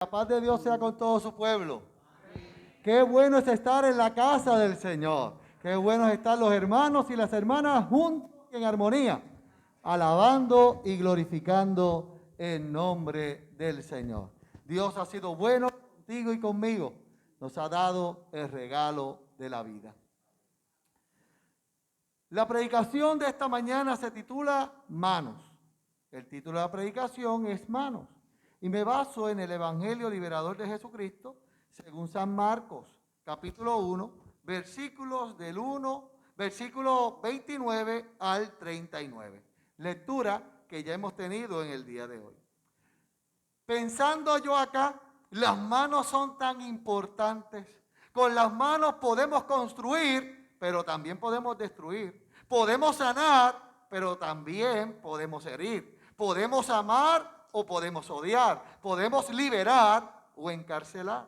La paz de Dios sea con todo su pueblo. Qué bueno es estar en la casa del Señor. Qué bueno es estar los hermanos y las hermanas juntos en armonía, alabando y glorificando el nombre del Señor. Dios ha sido bueno contigo y conmigo. Nos ha dado el regalo de la vida. La predicación de esta mañana se titula Manos. El título de la predicación es Manos. Y me baso en el Evangelio Liberador de Jesucristo, según San Marcos, capítulo 1, versículo 29 al 39. Lectura que ya hemos tenido en el día de hoy. Pensando yo acá, las manos son tan importantes. Con las manos podemos construir, pero también podemos destruir. Podemos sanar, pero también podemos herir. Podemos amar o podemos odiar. Podemos liberar o encarcelar.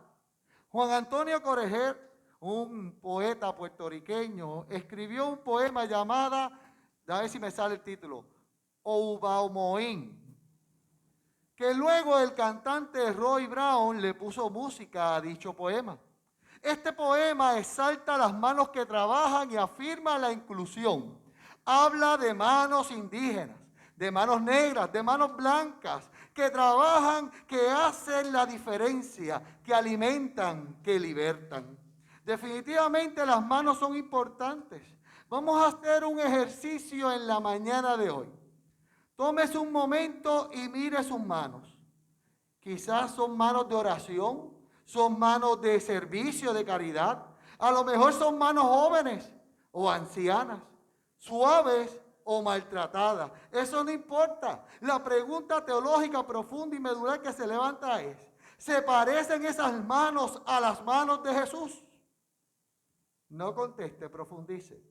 Juan Antonio Correger, un poeta puertorriqueño, escribió un poema llamado, a ver si me sale el título, Oubamoín, que luego el cantante Roy Brown le puso música a dicho poema. Este poema exalta las manos que trabajan y afirma la inclusión. Habla de manos indígenas, de manos negras, de manos blancas, que trabajan, que hacen la diferencia, que alimentan, que libertan. Definitivamente las manos son importantes. Vamos a hacer un ejercicio en la mañana de hoy. Tómese un momento y mire sus manos. Quizás son manos de oración, son manos de servicio, de caridad. A lo mejor son manos jóvenes o ancianas, suaves o maltratadas. Eso no importa. La pregunta teológica profunda y medular que se levanta es, ¿se parecen esas manos a las manos de Jesús? No conteste, profundice.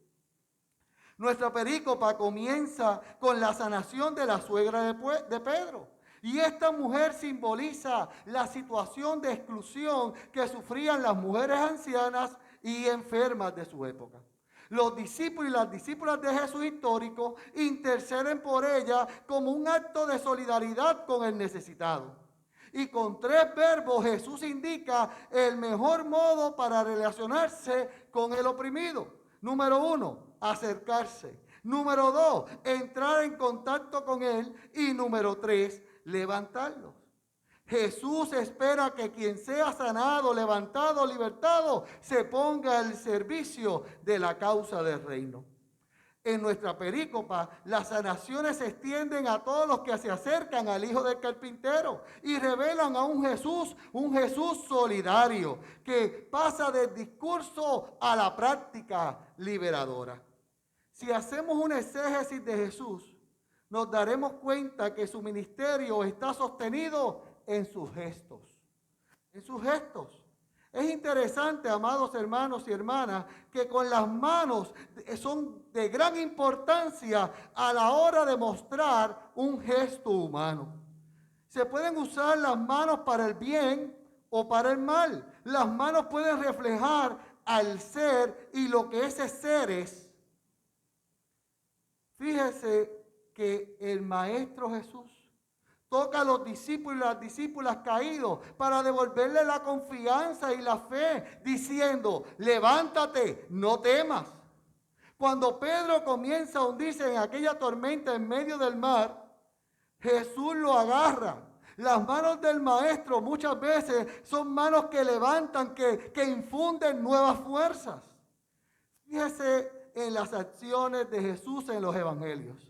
Nuestra perícopa comienza con la sanación de la suegra de Pedro. Y esta mujer simboliza la situación de exclusión que sufrían las mujeres ancianas y enfermas de su época. Los discípulos y las discípulas de Jesús histórico interceden por ella como un acto de solidaridad con el necesitado. Y con 3 verbos Jesús indica el mejor modo para relacionarse con el oprimido. Número 1, acercarse. Número 2, entrar en contacto con él. Y número 3, levantarlos. Jesús espera que quien sea sanado, levantado, libertado, se ponga al servicio de la causa del reino. En nuestra perícopa, las sanaciones se extienden a todos los que se acercan al Hijo del Carpintero y revelan a un Jesús solidario, que pasa del discurso a la práctica liberadora. Si hacemos un exégesis de Jesús, nos daremos cuenta que su ministerio está sostenido en sus gestos. En sus gestos. Es interesante, amados hermanos y hermanas, que con las manos son de gran importancia a la hora de mostrar un gesto humano. Se pueden usar las manos para el bien o para el mal. Las manos pueden reflejar al ser y lo que ese ser es. Fíjese que el Maestro Jesús toca a los discípulos y las discípulas caídos para devolverle la confianza y la fe, diciendo, levántate, no temas. Cuando Pedro comienza a hundirse en aquella tormenta en medio del mar, Jesús lo agarra. Las manos del Maestro muchas veces son manos que levantan, que infunden nuevas fuerzas. Fíjese en las acciones de Jesús en los evangelios.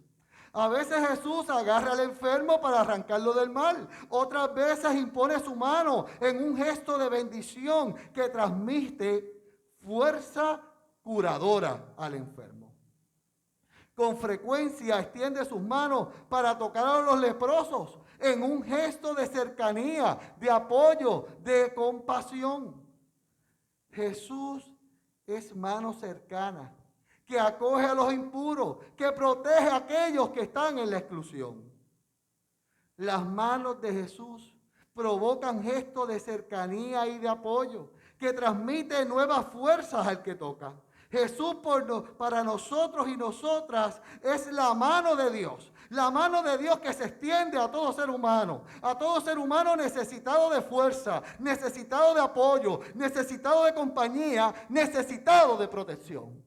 A veces Jesús agarra al enfermo para arrancarlo del mal. Otras veces impone su mano en un gesto de bendición que transmite fuerza curadora al enfermo. Con frecuencia extiende sus manos para tocar a los leprosos en un gesto de cercanía, de apoyo, de compasión. Jesús es mano cercana, que acoge a los impuros, que protege a aquellos que están en la exclusión. Las manos de Jesús provocan gestos de cercanía y de apoyo, que transmiten nuevas fuerzas al que toca. Jesús para nosotros y nosotras es la mano de Dios, La mano de Dios que se extiende a todo ser humano necesitado de fuerza, necesitado de apoyo, necesitado de compañía, necesitado de protección.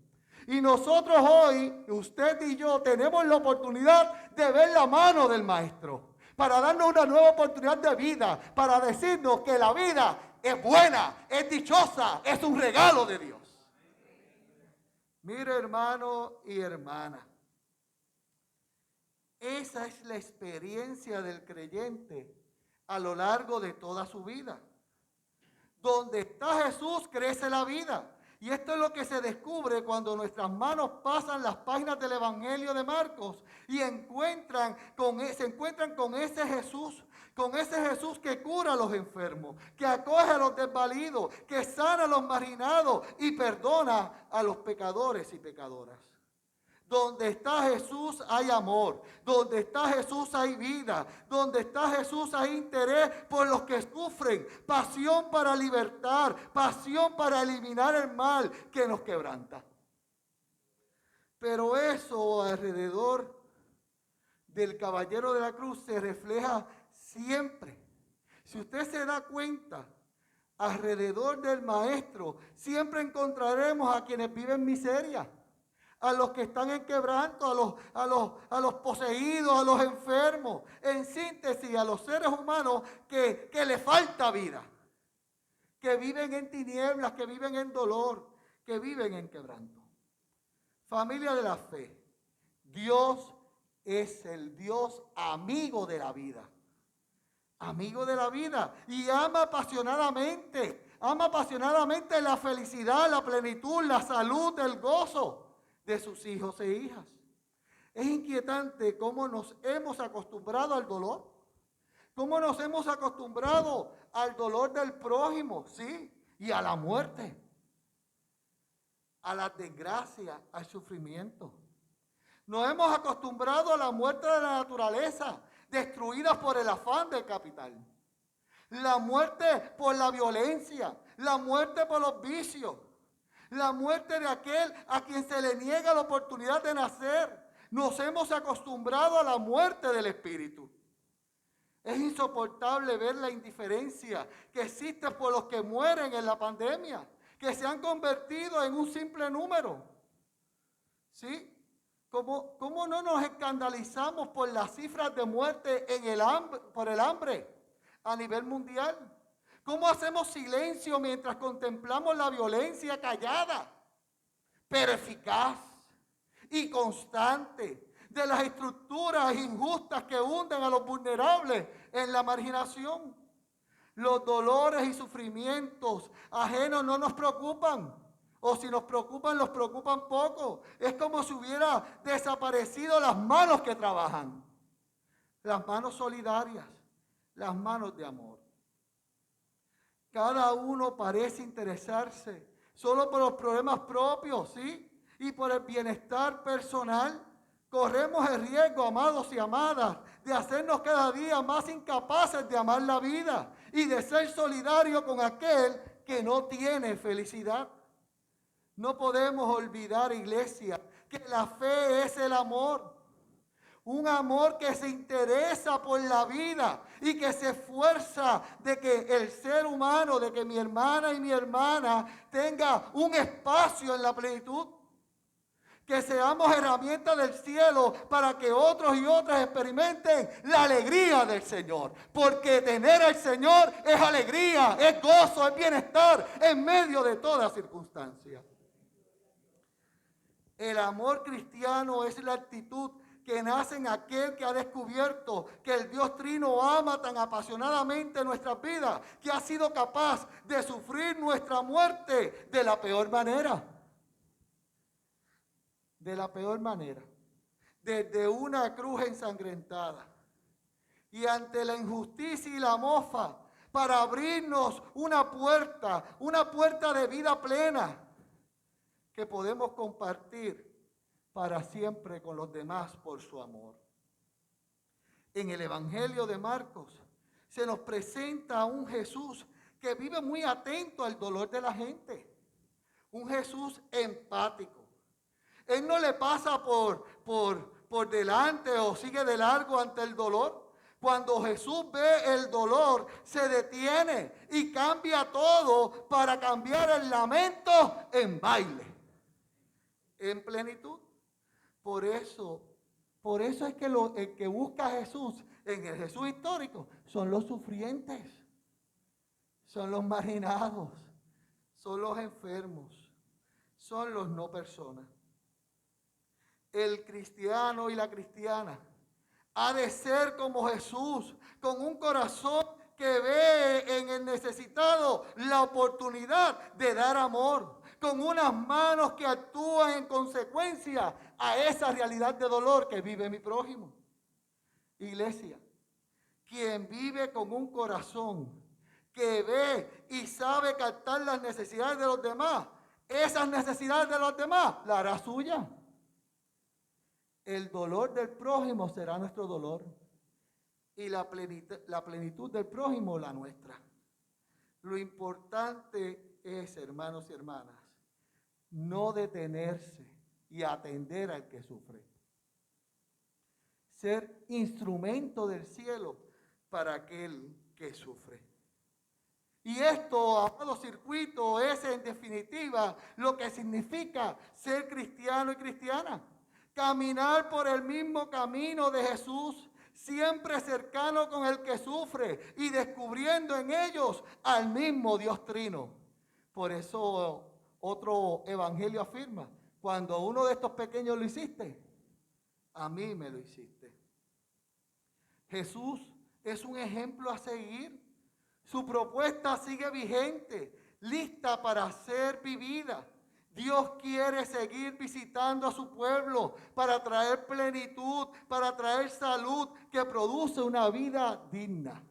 Y nosotros hoy, usted y yo, tenemos la oportunidad de ver la mano del Maestro, para darnos una nueva oportunidad de vida, para decirnos que la vida es buena, es dichosa, es un regalo de Dios. Mire, hermano y hermana, esa es la experiencia del creyente a lo largo de toda su vida. Donde está Jesús, crece la vida. Y esto es lo que se descubre cuando nuestras manos pasan las páginas del Evangelio de Marcos y se encuentran con ese Jesús que cura a los enfermos, que acoge a los desvalidos, que sana a los marginados y perdona a los pecadores y pecadoras. Donde está Jesús hay amor, donde está Jesús hay vida, donde está Jesús hay interés por los que sufren, pasión para libertar, pasión para eliminar el mal que nos quebranta. Pero eso alrededor del caballero de la cruz se refleja siempre. Si usted se da cuenta, alrededor del maestro siempre encontraremos a quienes viven miseria, a los que están en quebranto, a los poseídos, a los enfermos, en síntesis, a los seres humanos que les falta vida, que viven en tinieblas, que viven en dolor, que viven en quebranto. Familia de la fe, Dios es el Dios amigo de la vida. Amigo de la vida, y ama apasionadamente la felicidad, la plenitud, la salud, el gozo de sus hijos e hijas. Es inquietante cómo nos hemos acostumbrado al dolor, cómo nos hemos acostumbrado al dolor del prójimo, sí, y a la muerte, a la desgracia, al sufrimiento. Nos hemos acostumbrado a la muerte de la naturaleza, destruida por el afán del capital. La muerte por la violencia, la muerte por los vicios, la muerte de aquel a quien se le niega la oportunidad de nacer. Nos hemos acostumbrado a la muerte del espíritu. Es insoportable ver la indiferencia que existe por los que mueren en la pandemia, que se han convertido en un simple número. ¿Sí? ¿Cómo no nos escandalizamos por las cifras de muerte por el hambre a nivel mundial? ¿Cómo hacemos silencio mientras contemplamos la violencia callada, pero eficaz y constante de las estructuras injustas que hunden a los vulnerables en la marginación? Los dolores y sufrimientos ajenos no nos preocupan, o si nos preocupan, los preocupan poco. Es como si hubiera desaparecido las manos que trabajan, las manos solidarias, las manos de amor. Cada uno parece interesarse solo por los problemas propios, ¿sí? Y por el bienestar personal. Corremos el riesgo, amados y amadas, de hacernos cada día más incapaces de amar la vida y de ser solidarios con aquel que no tiene felicidad. No podemos olvidar, iglesia, que la fe es el amor. Un amor que se interesa por la vida y que se esfuerza de que el ser humano, de que mi hermana y mi hermana tenga un espacio en la plenitud. Que seamos herramientas del cielo para que otros y otras experimenten la alegría del Señor. Porque tener al Señor es alegría, es gozo, es bienestar en medio de toda circunstancia. El amor cristiano es la actitud que nace en aquel que ha descubierto que el Dios Trino ama tan apasionadamente nuestras vidas, que ha sido capaz de sufrir nuestra muerte de la peor manera. De la peor manera. Desde una cruz ensangrentada. Y ante la injusticia y la mofa, para abrirnos una puerta de vida plena, que podemos compartir para siempre con los demás por su amor. En el Evangelio de Marcos se nos presenta a un Jesús que vive muy atento al dolor de la gente. Un Jesús empático. Él no le pasa por por delante o sigue de largo ante el dolor. Cuando Jesús ve el dolor, se detiene y cambia todo para cambiar el lamento en baile, en plenitud. Por eso es que el que busca a Jesús en el Jesús histórico son los sufrientes, son los marginados, son los enfermos, son los no personas. El cristiano y la cristiana ha de ser como Jesús, con un corazón que ve en el necesitado la oportunidad de dar amor, con unas manos que actúan en consecuencia a esa realidad de dolor que vive mi prójimo. Iglesia, quien vive con un corazón que ve y sabe captar las necesidades de los demás, esas necesidades de los demás la hará suya. El dolor del prójimo será nuestro dolor y la plenitud del prójimo la nuestra. Lo importante es, hermanos y hermanas, no detenerse y atender al que sufre. Ser instrumento del cielo para aquel que sufre. Y esto, amado circuito, es en definitiva lo que significa ser cristiano y cristiana. Caminar por el mismo camino de Jesús, siempre cercano con el que sufre y descubriendo en ellos al mismo Dios Trino. Por eso otro evangelio afirma, cuando uno de estos pequeños lo hiciste, a mí me lo hiciste. Jesús es un ejemplo a seguir. Su propuesta sigue vigente, lista para ser vivida. Dios quiere seguir visitando a su pueblo para traer plenitud, para traer salud que produce una vida digna.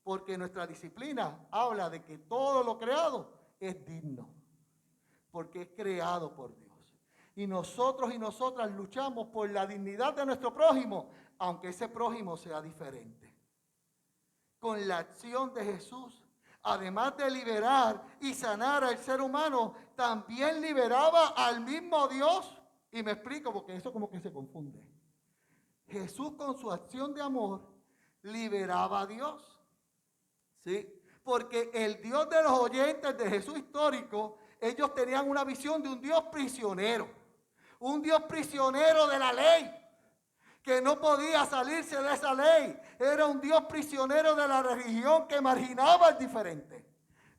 Porque nuestra disciplina habla de que todo lo creado es digno, porque es creado por Dios. Y nosotros y nosotras luchamos por la dignidad de nuestro prójimo, aunque ese prójimo sea diferente. Con la acción de Jesús, además de liberar y sanar al ser humano, también liberaba al mismo Dios. Y me explico porque eso como que se confunde. Jesús con su acción de amor liberaba a Dios. ¿Sí? Porque el Dios de los oyentes de Jesús histórico, ellos tenían una visión de un Dios prisionero. Un Dios prisionero de la ley, que no podía salirse de esa ley. Era un Dios prisionero de la religión que marginaba al diferente.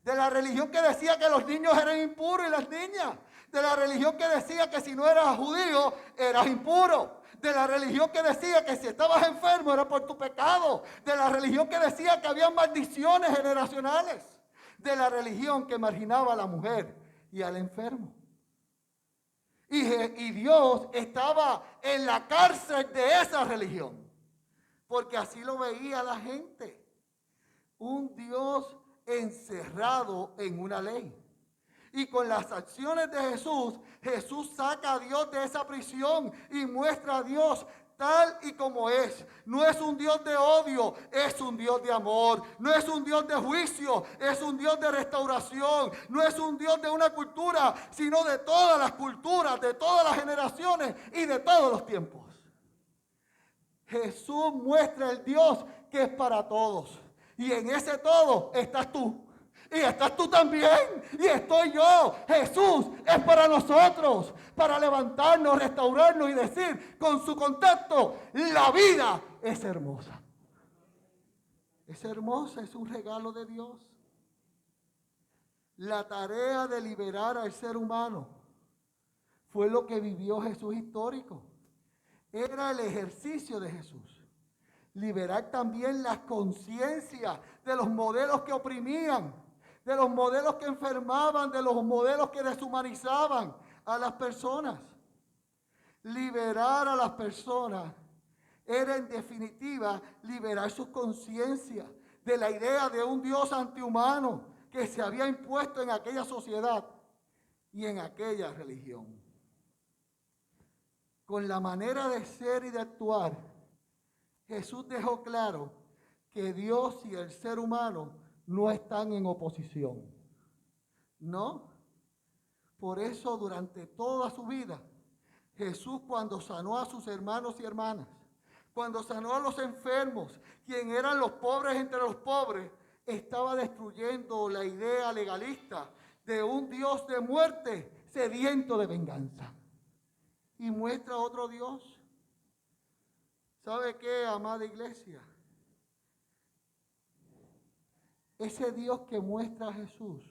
De la religión que decía que los niños eran impuros y las niñas. De la religión que decía que si no eras judío, eras impuro. De la religión que decía que si estabas enfermo era por tu pecado. De la religión que decía que había maldiciones generacionales. De la religión que marginaba a la mujer y al enfermo. Y Dios estaba en la cárcel de esa religión, porque así lo veía la gente. Un Dios encerrado en una ley. Y con las acciones de Jesús, Jesús saca a Dios de esa prisión y muestra a Dios tal y como es. No es un Dios de odio, es un Dios de amor. No es un Dios de juicio, es un Dios de restauración. No es un Dios de una cultura, sino de todas las culturas, de todas las generaciones y de todos los tiempos. Jesús muestra el Dios que es para todos. Y en ese todo estás tú. Y estás tú también, y estoy yo. Jesús es para nosotros, para levantarnos, restaurarnos y decir con su contacto, la vida es hermosa. Es hermosa, es un regalo de Dios. La tarea de liberar al ser humano fue lo que vivió Jesús histórico. Era el ejercicio de Jesús. Liberar también las conciencias de los modelos que oprimían, de los modelos que enfermaban, de los modelos que deshumanizaban a las personas. Liberar a las personas era en definitiva liberar sus conciencias de la idea de un Dios antihumano que se había impuesto en aquella sociedad y en aquella religión. Con la manera de ser y de actuar, Jesús dejó claro que Dios y el ser humano no están en oposición. No. Por eso durante toda su vida, Jesús, cuando sanó a sus hermanos y hermanas, cuando sanó a los enfermos, quien eran los pobres entre los pobres, estaba destruyendo la idea legalista de un Dios de muerte sediento de venganza. Y muestra otro Dios. ¿Sabe qué, amada iglesia? Ese Dios que muestra a Jesús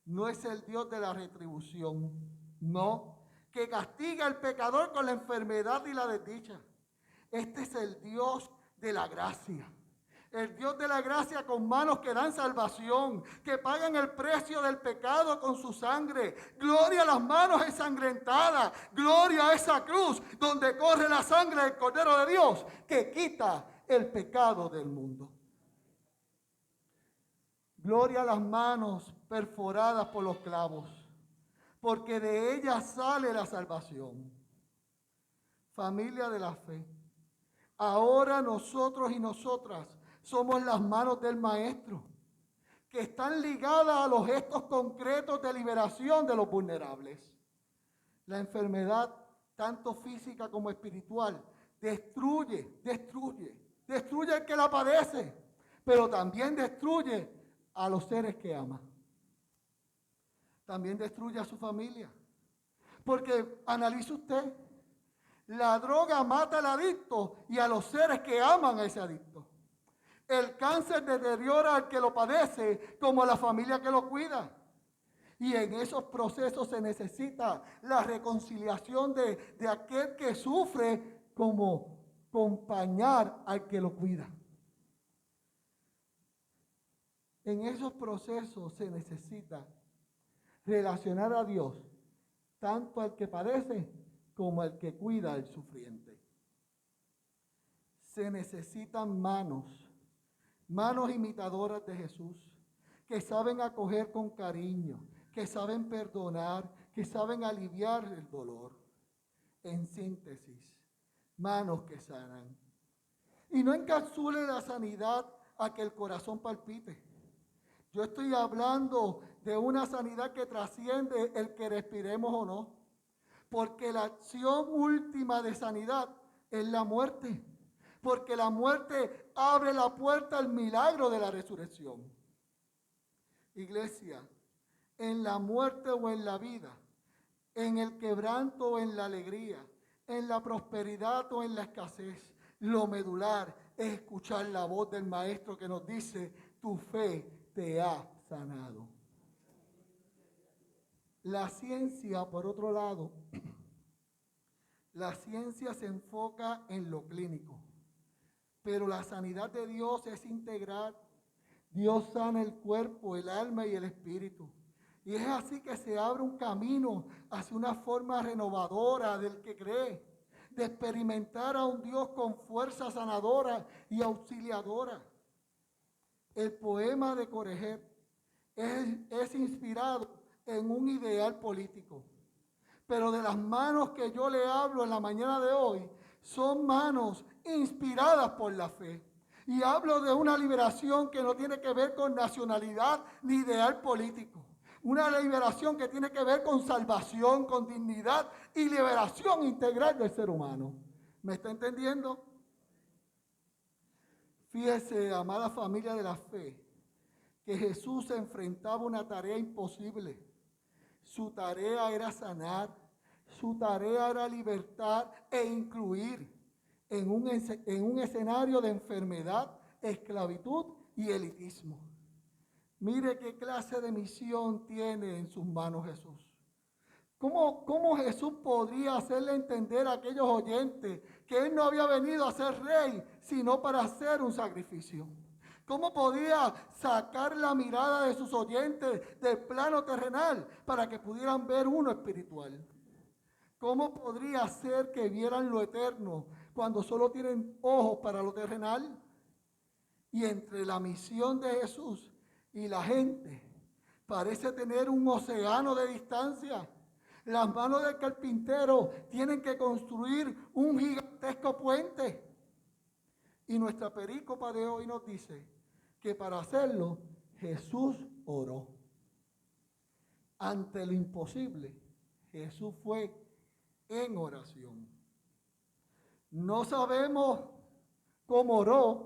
no es el Dios de la retribución, no, que castiga al pecador con la enfermedad y la desdicha. Este es el Dios de la gracia. El Dios de la gracia con manos que dan salvación, que pagan el precio del pecado con su sangre. Gloria a las manos ensangrentadas. Gloria a esa cruz donde corre la sangre del Cordero de Dios que quita el pecado del mundo. Gloria a las manos perforadas por los clavos, porque de ellas sale la salvación. Familia de la fe, ahora nosotros y nosotras somos las manos del Maestro, que están ligadas a los gestos concretos de liberación de los vulnerables. La enfermedad, tanto física como espiritual, destruye al que la padece, pero también destruye a los seres que ama. También destruye a su familia. Porque analice usted, la droga mata al adicto y a los seres que aman a ese adicto. El cáncer deteriora al que lo padece como a la familia que lo cuida. Y en esos procesos se necesita la reconciliación de aquel que sufre como acompañar al que lo cuida. En esos procesos se necesita relacionar a Dios tanto al que padece como al que cuida al sufriente. Se necesitan manos imitadoras de Jesús, que saben acoger con cariño, que saben perdonar, que saben aliviar el dolor. En síntesis, manos que sanan. Y no encapsule la sanidad a que el corazón palpite. Yo estoy hablando de una sanidad que trasciende el que respiremos o no, porque la acción última de sanidad es la muerte, porque la muerte abre la puerta al milagro de la resurrección. Iglesia, en la muerte o en la vida, en el quebranto o en la alegría, en la prosperidad o en la escasez, lo medular es escuchar la voz del Maestro que nos dice: tu fe te ha sanado. La ciencia, por otro lado, la ciencia se enfoca en lo clínico, pero la sanidad de Dios es integral. Dios sana el cuerpo, el alma y el espíritu. Y es así que se abre un camino hacia una forma renovadora del que cree, de experimentar a un Dios con fuerza sanadora y auxiliadora. El poema de Corejet es inspirado en un ideal político, pero de las manos que yo le hablo en la mañana de hoy son manos inspiradas por la fe. Y hablo de una liberación que no tiene que ver con nacionalidad ni ideal político. Una liberación que tiene que ver con salvación, con dignidad y liberación integral del ser humano. ¿Me está entendiendo? Fíjese, amada familia de la fe, que Jesús enfrentaba una tarea imposible. Su tarea era sanar, su tarea era libertar e incluir en un escenario de enfermedad, esclavitud y elitismo. Mire qué clase de misión tiene en sus manos Jesús. ¿Cómo Jesús podría hacerle entender a aquellos oyentes que Él no había venido a ser rey, sino para hacer un sacrificio? ¿Cómo podía sacar la mirada de sus oyentes del plano terrenal para que pudieran ver uno espiritual? ¿Cómo podría hacer que vieran lo eterno cuando solo tienen ojos para lo terrenal? Y entre la misión de Jesús y la gente parece tener un océano de distancia. Las manos del carpintero tienen que construir un gigantesco puente. Y nuestra perícopa de hoy nos dice que para hacerlo Jesús oró. Ante lo imposible, Jesús fue en oración. No sabemos cómo oró.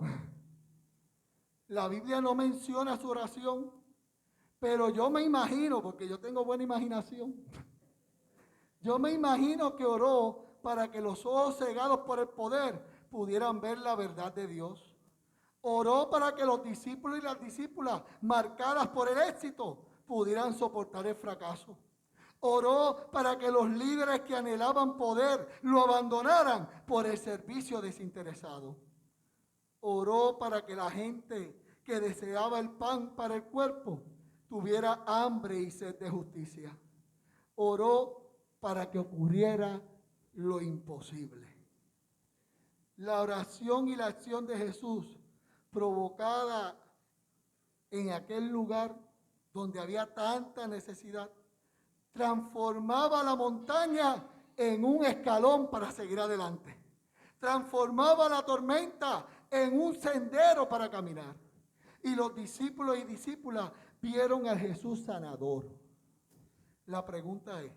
La Biblia no menciona su oración, pero yo me imagino, porque yo tengo buena imaginación, yo me imagino que oró para que los ojos cegados por el poder pudieran ver la verdad de Dios. Oró para que los discípulos y las discípulas, marcadas por el éxito, pudieran soportar el fracaso. Oró para que los líderes que anhelaban poder lo abandonaran por el servicio desinteresado. Oró para que la gente que deseaba el pan para el cuerpo tuviera hambre y sed de justicia. Oró para que ocurriera lo imposible. La oración y la acción de Jesús provocada en aquel lugar donde había tanta necesidad, transformaba la montaña en un escalón para seguir adelante. Transformaba la tormenta en un sendero para caminar. Y los discípulos y discípulas vieron a Jesús sanador. La pregunta es,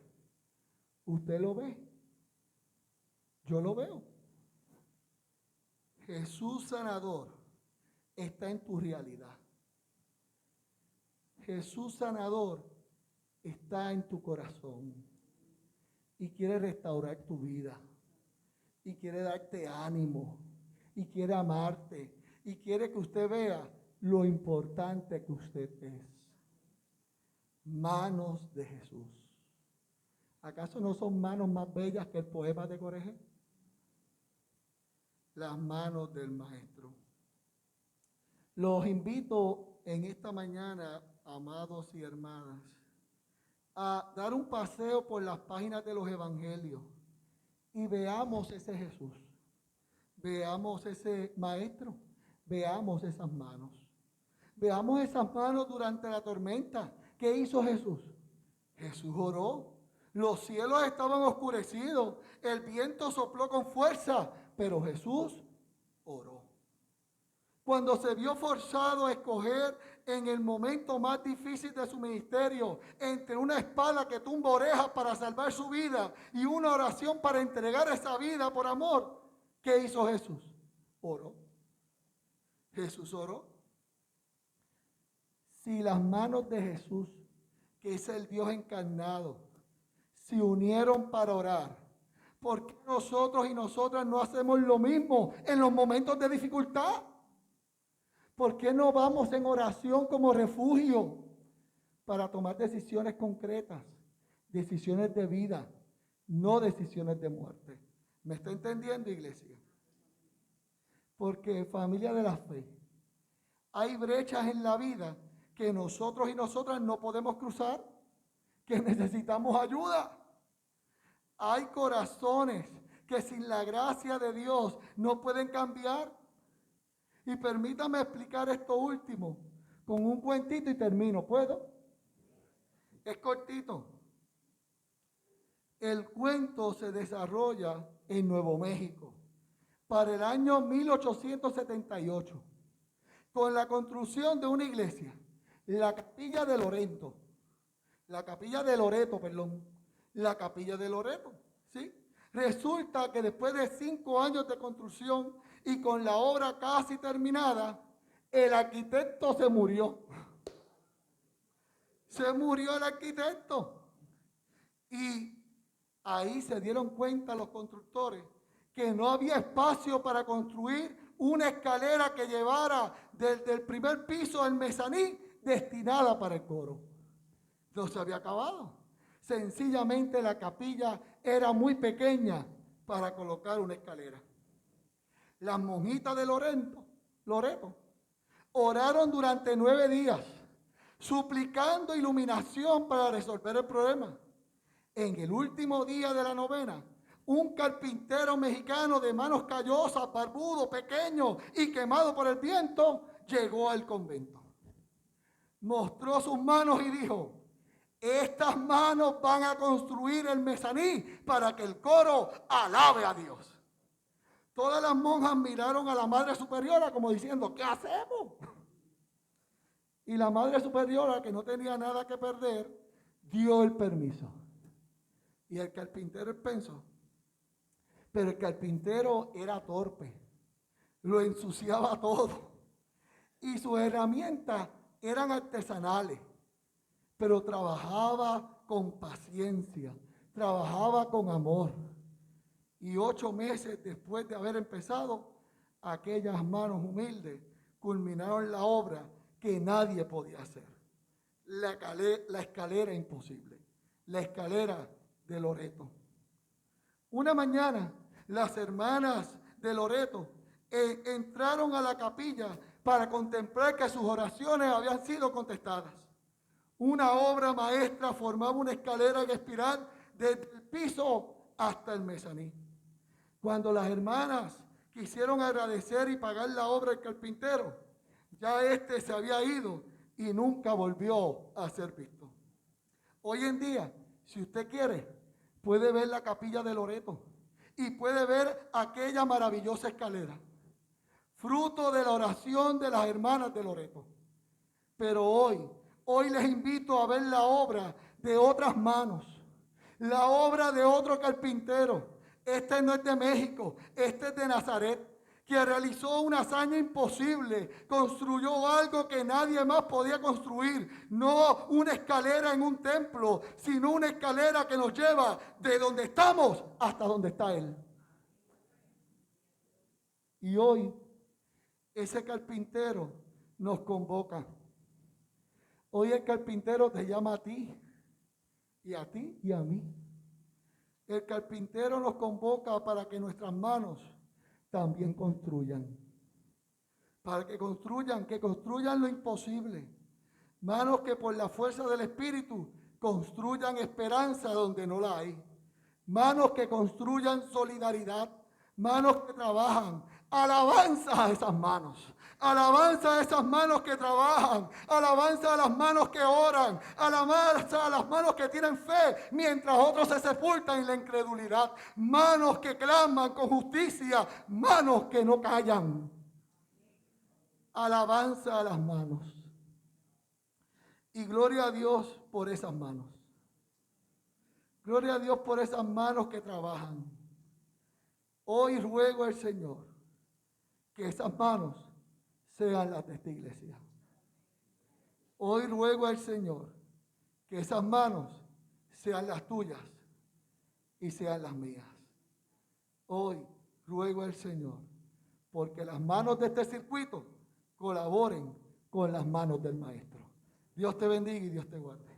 ¿usted lo ve? Yo lo veo. Jesús sanador está en tu realidad. Jesús sanador está en tu corazón y quiere restaurar tu vida y quiere darte ánimo y quiere amarte y quiere que usted vea lo importante que usted es. Manos de Jesús. ¿Acaso no son manos más bellas que el poema de Corejé? Las manos del Maestro. Los invito en esta mañana, amados y hermanas, a dar un paseo por las páginas de los evangelios y veamos ese Jesús, veamos ese Maestro, veamos esas manos. Veamos esas manos durante la tormenta. ¿Qué hizo Jesús? Jesús oró. Los cielos estaban oscurecidos, el viento sopló con fuerza, pero Jesús oró. Cuando se vio forzado a escoger en el momento más difícil de su ministerio, entre una espada que tumba orejas para salvar su vida y una oración para entregar esa vida por amor, ¿qué hizo Jesús? Oró. Jesús oró. Si las manos de Jesús, que es el Dios encarnado, se unieron para orar, ¿por qué nosotros y nosotras no hacemos lo mismo en los momentos de dificultad? ¿Por qué no vamos en oración como refugio para tomar decisiones concretas, decisiones de vida, no decisiones de muerte? ¿Me está entendiendo, iglesia? Porque, familia de la fe, hay brechas en la vida que nosotros y nosotras no podemos cruzar, que necesitamos ayuda. Hay corazones que sin la gracia de Dios no pueden cambiar. Y permítame explicar esto último con un cuentito y termino. ¿Puedo? Es cortito. El cuento se desarrolla en Nuevo México para el año 1878 con la construcción de una iglesia, la capilla de Loreto. La capilla de Loreto, ¿sí? Resulta que después de 5 años de construcción y con la obra casi terminada, el arquitecto se murió. Se murió el arquitecto. Y ahí se dieron cuenta los constructores que no había espacio para construir una escalera que llevara desde el primer piso al mezanín destinada para el coro. No se había acabado. Sencillamente la capilla era muy pequeña para colocar una escalera. Las monjitas de Loreto oraron durante 9 días, suplicando iluminación para resolver el problema. En el último día de la novena, un carpintero mexicano de manos callosas, barbudo, pequeño y quemado por el viento, llegó al convento. Mostró sus manos y dijo: estas manos van a construir el mezanín para que el coro alabe a Dios. Todas las monjas miraron a la Madre Superiora como diciendo: ¿qué hacemos? Y la Madre Superiora, que no tenía nada que perder, dio el permiso. Y el carpintero pensó: Pero el carpintero era torpe, lo ensuciaba todo. Y sus herramientas eran artesanales, pero trabajaba con paciencia, trabajaba con amor. Y 8 meses después de haber empezado, aquellas manos humildes culminaron la obra que nadie podía hacer. La escalera imposible, la escalera de Loreto. Una mañana, las hermanas de Loreto entraron a la capilla para contemplar que sus oraciones habían sido contestadas. Una obra maestra formaba una escalera en espiral desde el piso hasta el mezanín. Cuando las hermanas quisieron agradecer y pagar la obra del carpintero, ya éste se había ido y nunca volvió a ser visto. Hoy en día, si usted quiere, puede ver la capilla de Loreto y puede ver aquella maravillosa escalera, fruto de la oración de las hermanas de Loreto. Pero hoy les invito a ver la obra de otras manos, la obra de otro carpintero. Este no es de México, este es de Nazaret, que realizó una hazaña imposible, construyó algo que nadie más podía construir, no una escalera en un templo, sino una escalera que nos lleva de donde estamos hasta donde está Él. Y hoy ese carpintero nos convoca. Hoy el carpintero te llama a ti y a mí. El carpintero nos convoca para que nuestras manos también construyan. Para que construyan lo imposible. Manos que por la fuerza del Espíritu construyan esperanza donde no la hay. Manos que construyan solidaridad. Manos que trabajan. Alabanza a esas manos. Alabanza a esas manos que trabajan. Alabanza a las manos que oran. Alabanza a las manos que tienen fe mientras otros se sepultan en la incredulidad. Manos que claman con justicia. Manos que no callan. Alabanza a las manos. Y gloria a Dios por esas manos. Gloria a Dios por esas manos que trabajan. Hoy ruego al Señor que esas manos sean las de esta iglesia. Hoy ruego al Señor que esas manos sean las tuyas y sean las mías. Hoy ruego al Señor porque las manos de este circuito colaboren con las manos del Maestro. Dios te bendiga y Dios te guarde.